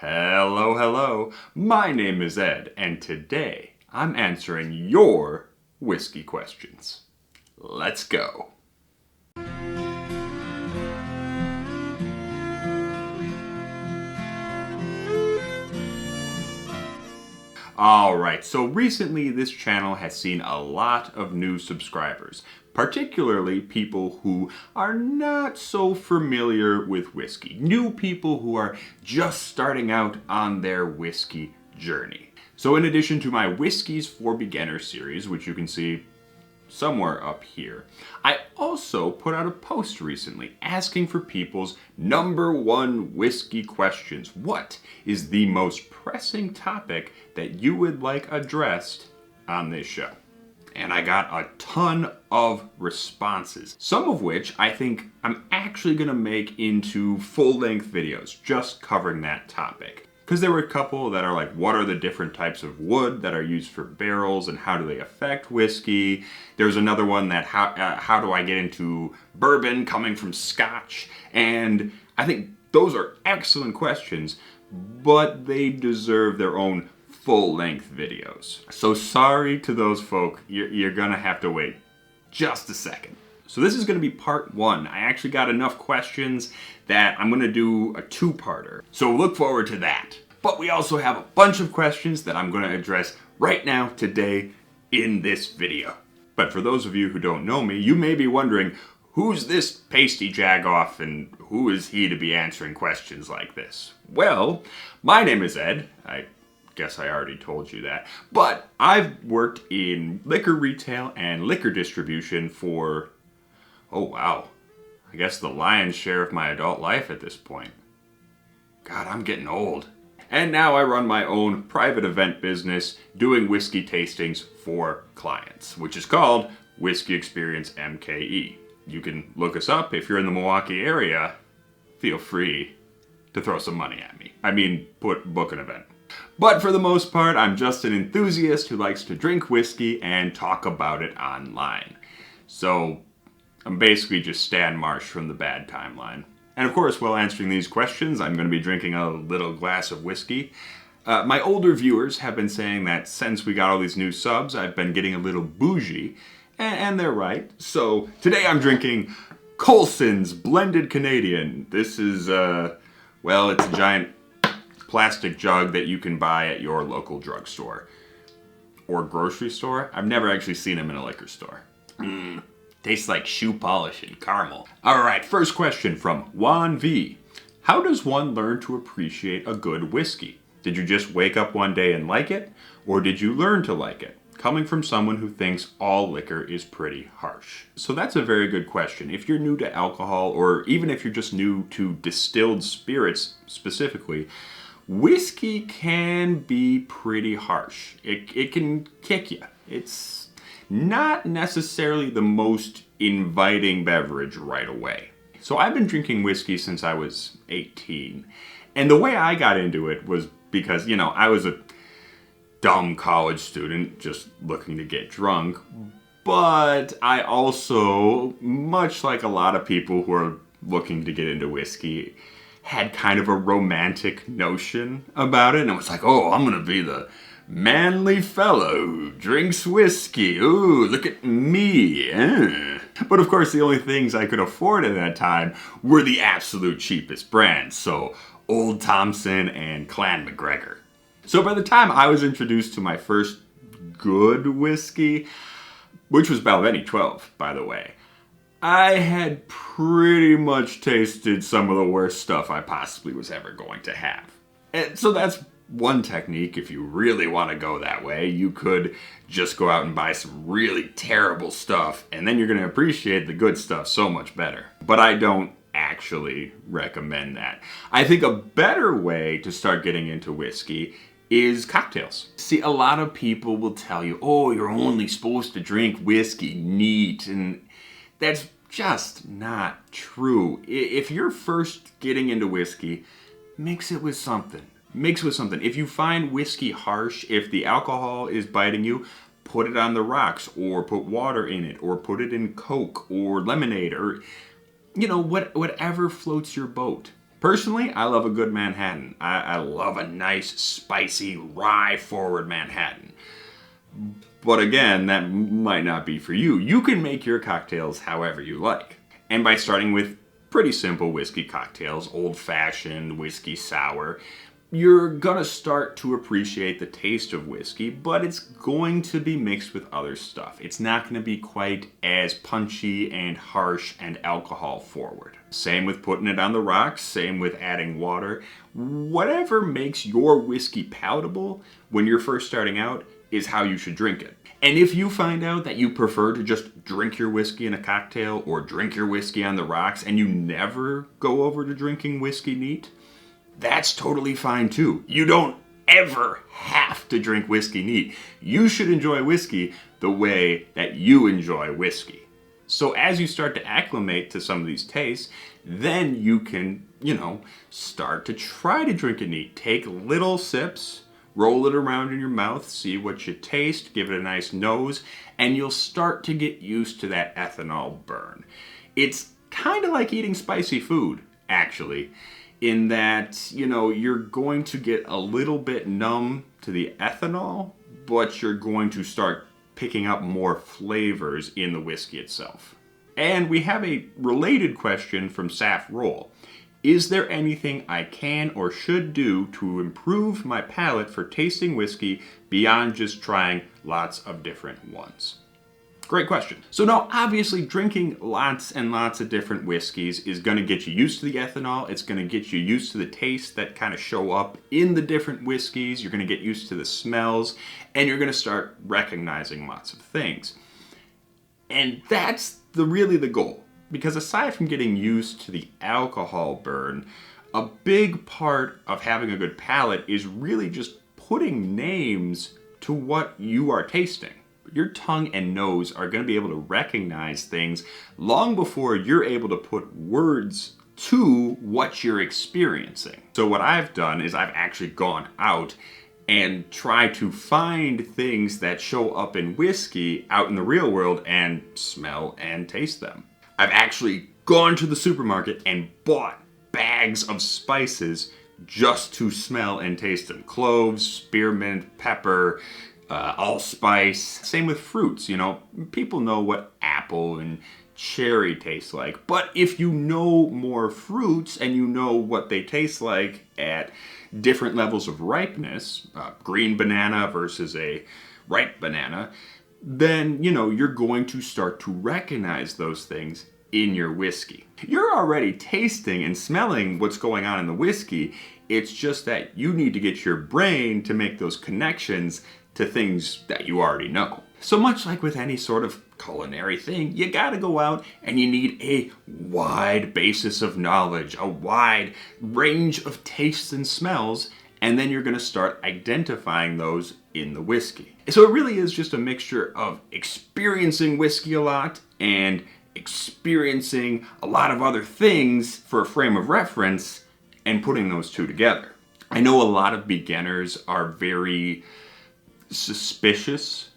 Hello, hello. My name is Ed, and today I'm answering your whiskey questions. Let's go. Alright, so recently this channel has seen a lot of new subscribers, particularly people who are not so familiar with whiskey. New people who are just starting out on their whiskey journey. So in addition to my Whiskeys for Beginners series, which you can see somewhere up here, I also put out a post recently asking for people's #1 whiskey questions. What is the most pressing topic that you would like addressed on this show? And I got a ton of responses, some of which I think I'm actually going to make into full-length videos just covering that topic. Because there were a couple that are like, what are the different types of wood that are used for barrels and how do they affect whiskey? There's another one that how do I get into bourbon coming from Scotch? And I think those are excellent questions, but they deserve their own full-length videos. So sorry to those folk, you're gonna have to wait just a second. So this is going to be part 1. I actually got enough questions that I'm going to do a 2-parter. So look forward to that. But we also have a bunch of questions that I'm going to address right now, today, in this video. But for those of you who don't know me, you may be wondering, who's this pasty jagoff and who is he to be answering questions like this? Well, my name is Ed. I guess I already told you that. But I've worked in liquor retail and liquor distribution for... oh wow, I guess the lion's share of my adult life at this point. God, I'm getting old. And now I run my own private event business doing whiskey tastings for clients, which is called Whiskey Experience MKE. You can look us up if you're in the Milwaukee area. Feel free to throw some money at me. I mean, book an event. But for the most part, I'm just an enthusiast who likes to drink whiskey and talk about it online. So I'm basically just Stan Marsh from the Bad Timeline. And of course, while answering these questions, I'm going to be drinking a little glass of whiskey. My older viewers have been saying that since we got all these new subs, I've been getting a little bougie. And they're right. So today I'm drinking Colson's Blended Canadian. This is, well, it's a giant plastic jug that you can buy at your local drugstore. Or grocery store. I've never actually seen them in a liquor store. Tastes like shoe polish and caramel. Alright, first question from Juan V. How does one learn to appreciate a good whiskey? Did you just wake up one day and like it? Or did you learn to like it? Coming from someone who thinks all liquor is pretty harsh. So that's a very good question. If you're new to alcohol, or even if you're just new to distilled spirits specifically, whiskey can be pretty harsh. It can kick you. It's not necessarily the most inviting beverage right away. So I've been drinking whiskey since I was 18. And the way I got into it was because, you know, I was a dumb college student just looking to get drunk. But I also, much like a lot of people who are looking to get into whiskey, had kind of a romantic notion about it. And it was like, oh, I'm gonna be the manly fellow who drinks whiskey. Ooh, look at me. But of course, the only things I could afford at that time were the absolute cheapest brands. So Old Thompson and Clan MacGregor. So by the time I was introduced to my first good whiskey, which was Balvenie 12, by the way, I had pretty much tasted some of the worst stuff I possibly was ever going to have. And so that's one technique. If you really want to go that way, you could just go out and buy some really terrible stuff, and then you're going to appreciate the good stuff so much better. But I don't actually recommend that. I think a better way to start getting into whiskey is cocktails. See, a lot of people will tell you, oh, you're only supposed to drink whiskey neat, and that's just not true. If you're first getting into whiskey, mix it with something. Mix with something. If you find whiskey harsh, if the alcohol is biting you, put it on the rocks, or put water in it, or put it in Coke, or lemonade, or, you know, whatever floats your boat. Personally, I love a good Manhattan. I love a nice, spicy, rye-forward Manhattan. But again, that might not be for you. You can make your cocktails however you like. And by starting with pretty simple whiskey cocktails, old-fashioned, whiskey sour, you're gonna start to appreciate the taste of whiskey, but it's going to be mixed with other stuff. It's not gonna be quite as punchy and harsh and alcohol forward. Same with putting it on the rocks, same with adding water. Whatever makes your whiskey palatable when you're first starting out is how you should drink it. And if you find out that you prefer to just drink your whiskey in a cocktail or drink your whiskey on the rocks and you never go over to drinking whiskey neat, that's totally fine too. You don't ever have to drink whiskey neat. You should enjoy whiskey the way that you enjoy whiskey. So as you start to acclimate to some of these tastes, then you can, start to try to drink it neat. Take little sips, roll it around in your mouth, see what you taste, give it a nice nose, and you'll start to get used to that ethanol burn. It's kind of like eating spicy food, actually, in that, you're going to get a little bit numb to the ethanol, but you're going to start picking up more flavors in the whiskey itself. And we have a related question from Saf Roll. Is there anything I can or should do to improve my palate for tasting whiskey beyond just trying lots of different ones? Great question. So now, obviously, drinking lots and lots of different whiskeys is going to get you used to the ethanol. It's going to get you used to the tastes that kind of show up in the different whiskeys. You're going to get used to the smells, and you're going to start recognizing lots of things. And that's really the goal. Because aside from getting used to the alcohol burn, a big part of having a good palate is really just putting names to what you are tasting. Your tongue and nose are going to be able to recognize things long before you're able to put words to what you're experiencing. So what I've done is I've actually gone out and tried to find things that show up in whiskey out in the real world and smell and taste them. I've actually gone to the supermarket and bought bags of spices just to smell and taste them. Cloves, spearmint, pepper, allspice. Same with fruits, People know what apple and cherry taste like. But if you know more fruits and you know what they taste like at different levels of ripeness, green banana versus a ripe banana, then, you're going to start to recognize those things in your whiskey. You're already tasting and smelling what's going on in the whiskey. It's just that you need to get your brain to make those connections to things that you already know. So much like with any sort of culinary thing, you gotta go out and you need a wide basis of knowledge, a wide range of tastes and smells, and then you're gonna start identifying those in the whiskey. So it really is just a mixture of experiencing whiskey a lot and experiencing a lot of other things for a frame of reference and putting those two together. I know a lot of beginners are very suspicious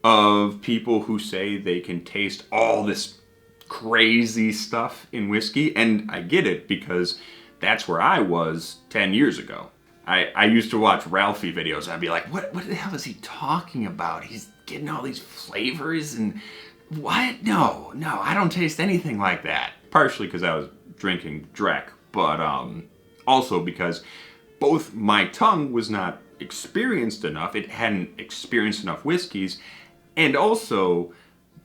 of people who say they can taste all this crazy stuff in whiskey, and I get it because that's where I was 10 years ago. I used to watch Ralphie videos and I'd be like, what the hell is he talking about? He's getting all these flavors and what? No, I don't taste anything like that. Partially because I was drinking Drek, but also because both my tongue was not experienced enough, it hadn't experienced enough whiskeys, and also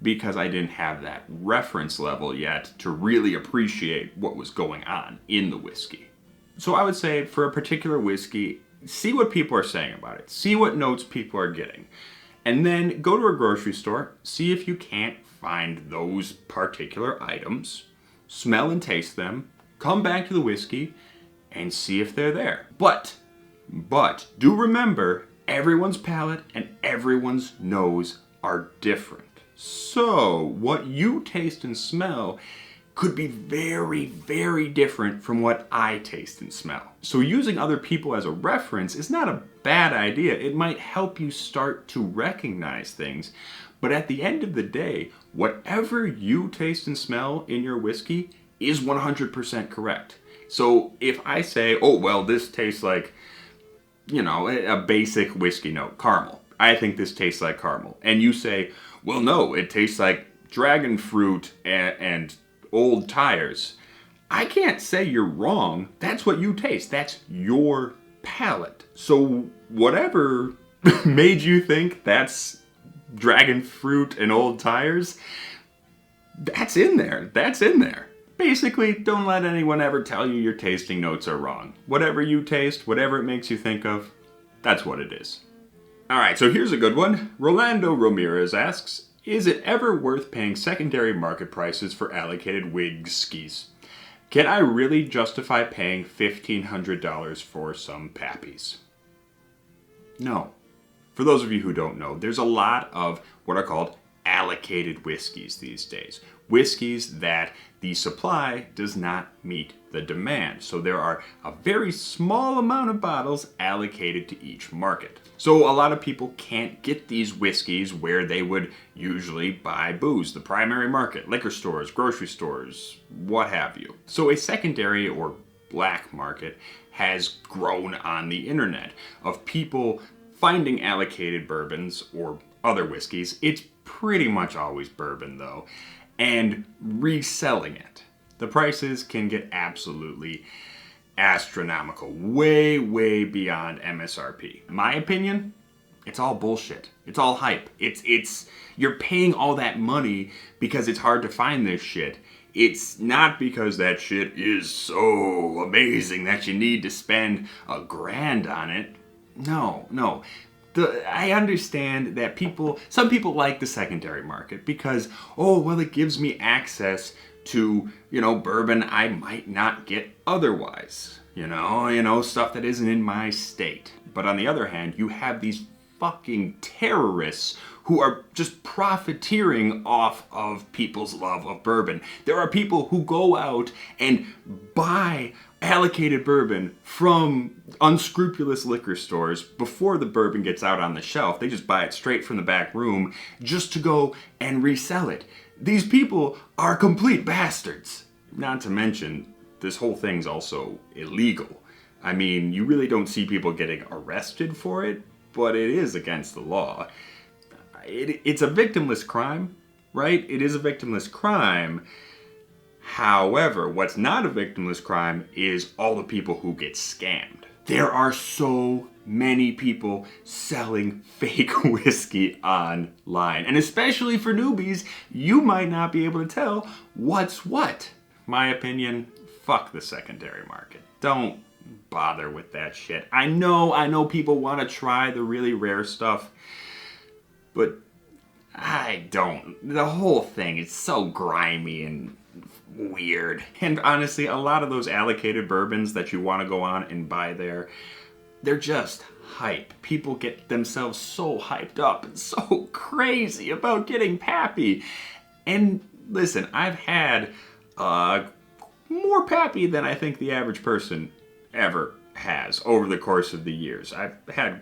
because I didn't have that reference level yet to really appreciate what was going on in the whiskey. So I would say for a particular whiskey, see what people are saying about it. See what notes people are getting. And then go to a grocery store, see if you can't find those particular items, smell and taste them, come back to the whiskey, and see if they're there. But do remember, everyone's palate and everyone's nose are different. So what you taste and smell could be very, very different from what I taste and smell. So using other people as a reference is not a bad idea. It might help you start to recognize things. But at the end of the day, whatever you taste and smell in your whiskey is 100% correct. So if I say, oh, well, this tastes like, a basic whiskey note, caramel. I think this tastes like caramel. And you say, well, no, it tastes like dragon fruit and old tires. I can't say you're wrong. That's what you taste. That's your palate. So whatever made you think that's dragon fruit and old tires, that's in there. That's in there. Basically, don't let anyone ever tell you your tasting notes are wrong. Whatever you taste, whatever it makes you think of, that's what it is. Alright, so here's a good one. Rolando Ramirez asks, is it ever worth paying secondary market prices for allocated whiskeys? Can I really justify paying $1,500 for some pappies? No. For those of you who don't know, there's a lot of what are called allocated whiskeys these days. Whiskeys that the supply does not meet the demand. So there are a very small amount of bottles allocated to each market. So a lot of people can't get these whiskeys where they would usually buy booze, the primary market, liquor stores, grocery stores, what have you. So a secondary or black market has grown on the internet of people finding allocated bourbons or other whiskeys. It's pretty much always bourbon though, and reselling it. The prices can get absolutely astronomical, way, way beyond MSRP. In my opinion, it's all bullshit. It's all hype. It's you're paying all that money because it's hard to find this shit. It's not because that shit is so amazing that you need to spend $1,000 on it. No. I understand that some people like the secondary market because, oh, well, it gives me access to, bourbon I might not get otherwise. Stuff that isn't in my state. But on the other hand, you have these fucking terrorists who are just profiteering off of people's love of bourbon. There are people who go out and buy allocated bourbon from unscrupulous liquor stores before the bourbon gets out on the shelf. They just buy it straight from the back room just to go and resell it. These people are complete bastards. Not to mention, this whole thing's also illegal. I mean, you really don't see people getting arrested for it, but it is against the law. It's a victimless crime, right? It is a victimless crime. However, what's not a victimless crime is all the people who get scammed. There are so many people selling fake whiskey online. And especially for newbies, you might not be able to tell what's what. My opinion, fuck the secondary market. Don't bother with that shit. I know people want to try the really rare stuff, but I don't. The whole thing is so grimy and weird. And honestly, a lot of those allocated bourbons that you want to go on and buy there, they're just hype. People get themselves so hyped up and so crazy about getting pappy. And listen, I've had more pappy than I think the average person ever has over the course of the years. I've had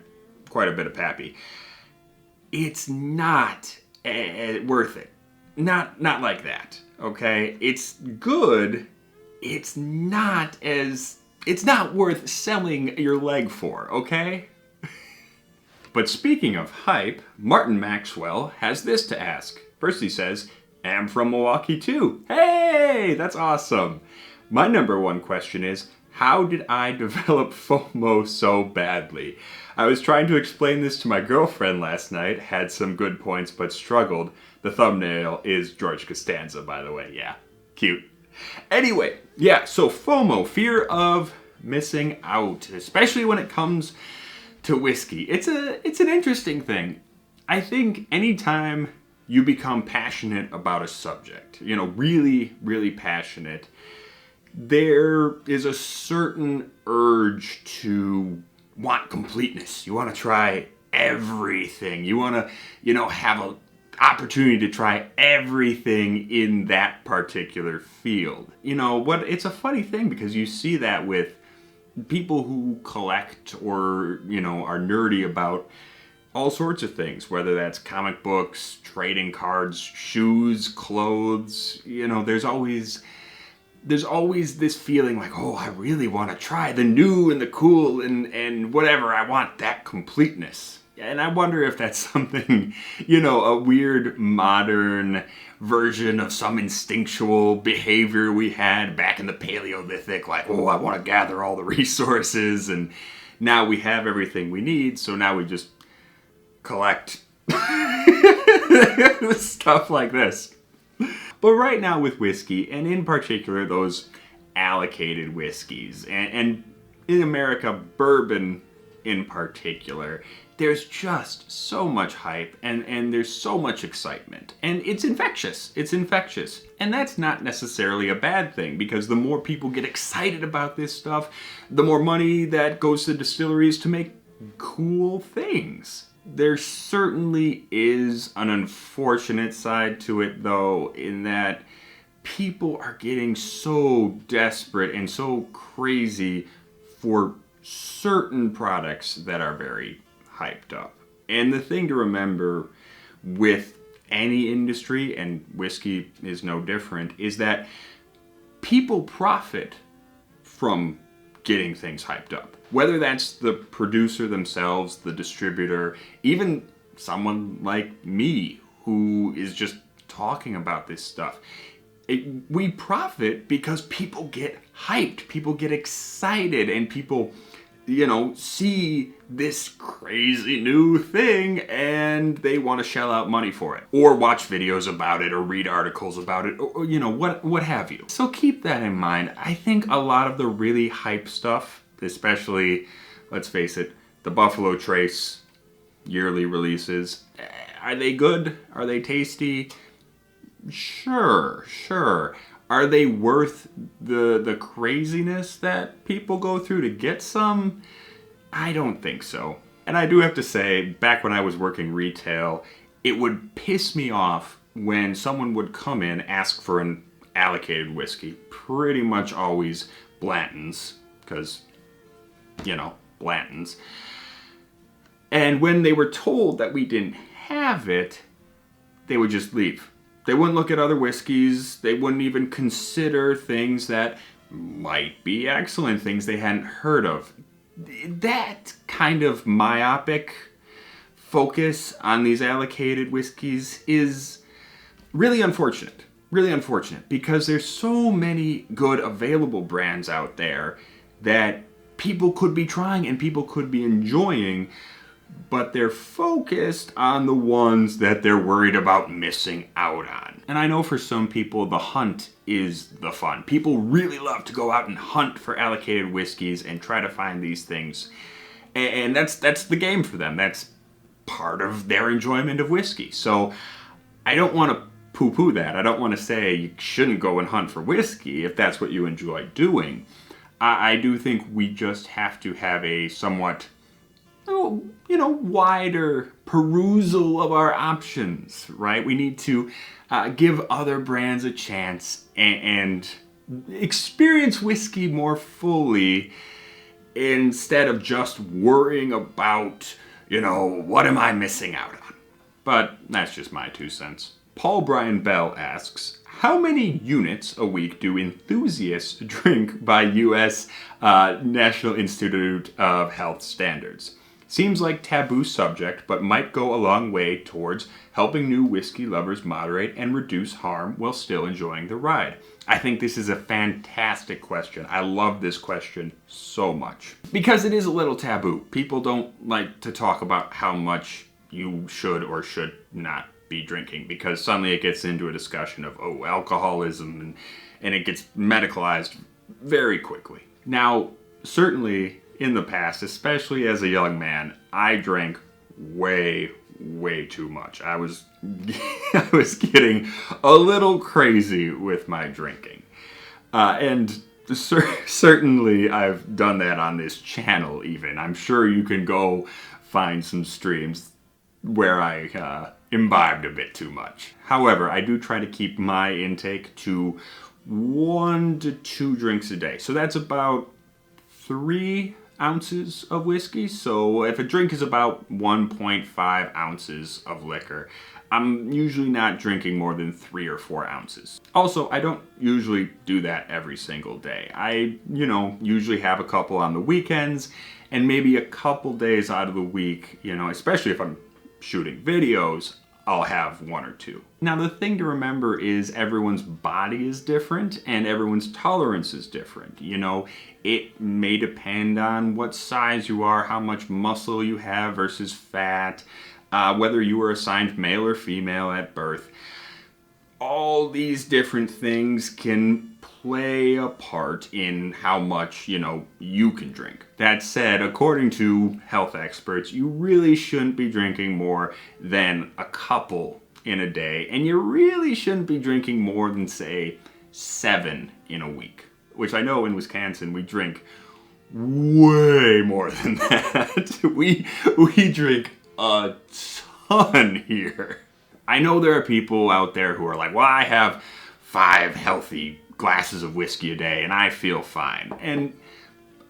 quite a bit of pappy. It's not worth it. Not like that. Okay? It's good. It's not worth selling your leg for, okay? But speaking of hype, Martin Maxwell has this to ask. First he says, I'm from Milwaukee too. Hey, that's awesome. My number one question is, how did I develop FOMO so badly? I was trying to explain this to my girlfriend last night, had some good points but struggled. The thumbnail is George Costanza, by the way. Yeah, cute. Anyway, yeah, so FOMO, fear of missing out, especially when it comes to whiskey. It's an interesting thing. I think anytime you become passionate about a subject, really, really passionate, there is a certain urge to want completeness. You want to try everything. You want to, have an opportunity to try everything in that particular field. It's a funny thing because you see that with people who collect or, are nerdy about all sorts of things, whether that's comic books, trading cards, shoes, clothes. There's always there's always this feeling like, oh, I really want to try the new and the cool and whatever. I want that completeness. And I wonder if that's something, a weird modern version of some instinctual behavior we had back in the Paleolithic, like, oh, I want to gather all the resources, and now we have everything we need, so now we just collect stuff like this. But right now with whiskey, and in particular those allocated whiskeys, and in America, bourbon in particular, there's just so much hype and there's so much excitement. And it's infectious. It's infectious. And that's not necessarily a bad thing, because the more people get excited about this stuff, the more money that goes to distilleries to make cool things. There certainly is an unfortunate side to it, though, in that people are getting so desperate and so crazy for certain products that are very hyped up. And the thing to remember with any industry, and whiskey is no different, is that people profit from getting things hyped up. Whether that's the producer themselves, the distributor, even someone like me who is just talking about this stuff. We profit because people get hyped, people get excited, and people, see this crazy new thing and they want to shell out money for it, or watch videos about it, or read articles about it, or what have you. So keep that in mind. I think a lot of the really hype stuff, especially, let's face it, the Buffalo Trace yearly releases, are they good? Are they tasty? Sure. Are they worth the craziness that people go through to get some? I don't think so. And I do have to say, back when I was working retail, it would piss me off when someone would come in, ask for an allocated whiskey, pretty much always Blanton's, because, Blanton's. And when they were told that we didn't have it, they would just leave. They wouldn't look at other whiskeys. They wouldn't even consider things that might be excellent, things they hadn't heard of. That kind of myopic focus on these allocated whiskeys is really unfortunate. Really unfortunate, because there's so many good available brands out there that people could be trying and people could be enjoying, but they're focused on the ones that they're worried about missing out on. And I know for some people, the hunt is the fun. People really love to go out and hunt for allocated whiskeys and try to find these things. And that's the game for them. That's part of their enjoyment of whiskey. So I don't want to poo-poo that. I don't want to say you shouldn't go and hunt for whiskey if that's what you enjoy doing. I do think we just have to have a somewhat wider perusal of our options, right? We need to give other brands a chance and experience whiskey more fully, instead of just worrying about, what am I missing out on? But that's just my 2 cents. Paul Brian Bell asks, how many units a week do enthusiasts drink by U.S. National Institute of Health standards? Seems like taboo subject, but might go a long way towards helping new whiskey lovers moderate and reduce harm while still enjoying the ride. I think this is a fantastic question. I love this question so much, because it is a little taboo. People don't like to talk about how much you should or should not be drinking, because suddenly it gets into a discussion of, alcoholism, and it gets medicalized very quickly. Now, certainly in the past, especially as a young man, I drank way too much. I was getting a little crazy with my drinking. And certainly I've done that on this channel even. I'm sure you can go find some streams where I imbibed a bit too much. However, I do try to keep my intake to 1 to 2 drinks a day. So that's about 3 ounces of whiskey. So if a drink is about 1.5 ounces of liquor, I'm usually not drinking more than 3 or 4 ounces. Also, I don't usually do that every single day. I, usually have a couple on the weekends and maybe a couple days out of the week, especially if I'm shooting videos, I'll have 1 or 2. Now, the thing to remember is everyone's body is different and everyone's tolerance is different. It may depend on what size you are, how much muscle you have versus fat, whether you were assigned male or female at birth. All these different things can play a part in how much, you can drink. That said, according to health experts, you really shouldn't be drinking more than a couple in a day, and you really shouldn't be drinking more than, say, 7 in a week. Which I know in Wisconsin we drink way more than that. we drink a ton here. I know there are people out there who are like, well, I have 5 healthy glasses of whiskey a day and I feel fine. And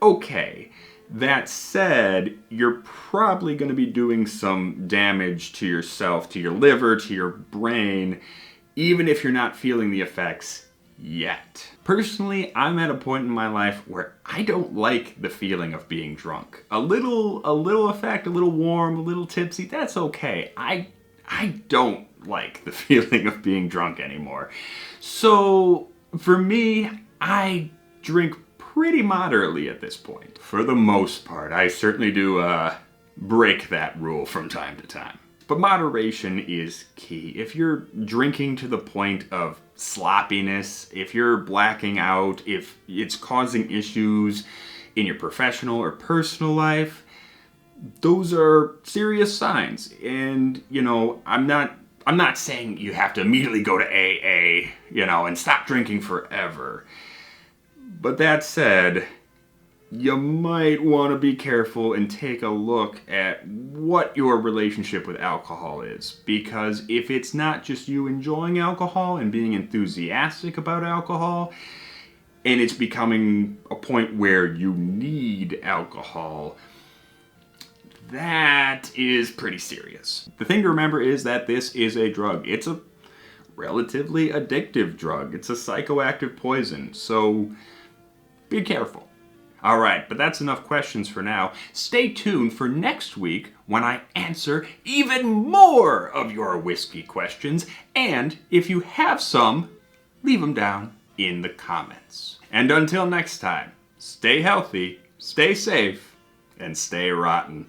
okay, that said, you're probably going to be doing some damage to yourself, to your liver, to your brain, even if you're not feeling the effects yet. Personally, I'm at a point in my life where I don't like the feeling of being drunk. A little effect, a little warm, a little tipsy, that's okay. I don't like the feeling of being drunk anymore. So for me, I drink pretty moderately at this point. For the most part, I certainly do break that rule from time to time. But moderation is key. If you're drinking to the point of sloppiness, if you're blacking out, if it's causing issues in your professional or personal life, those are serious signs. And, I'm not saying you have to immediately go to AA, and stop drinking forever. But that said, you might want to be careful and take a look at what your relationship with alcohol is. Because if it's not just you enjoying alcohol and being enthusiastic about alcohol, and it's becoming a point where you need alcohol, that is pretty serious. The thing to remember is that this is a drug. It's a relatively addictive drug. It's a psychoactive poison, so be careful. Alright, but that's enough questions for now. Stay tuned for next week when I answer even more of your whiskey questions, and if you have some, leave them down in the comments. And until next time, stay healthy, stay safe, and stay rotten.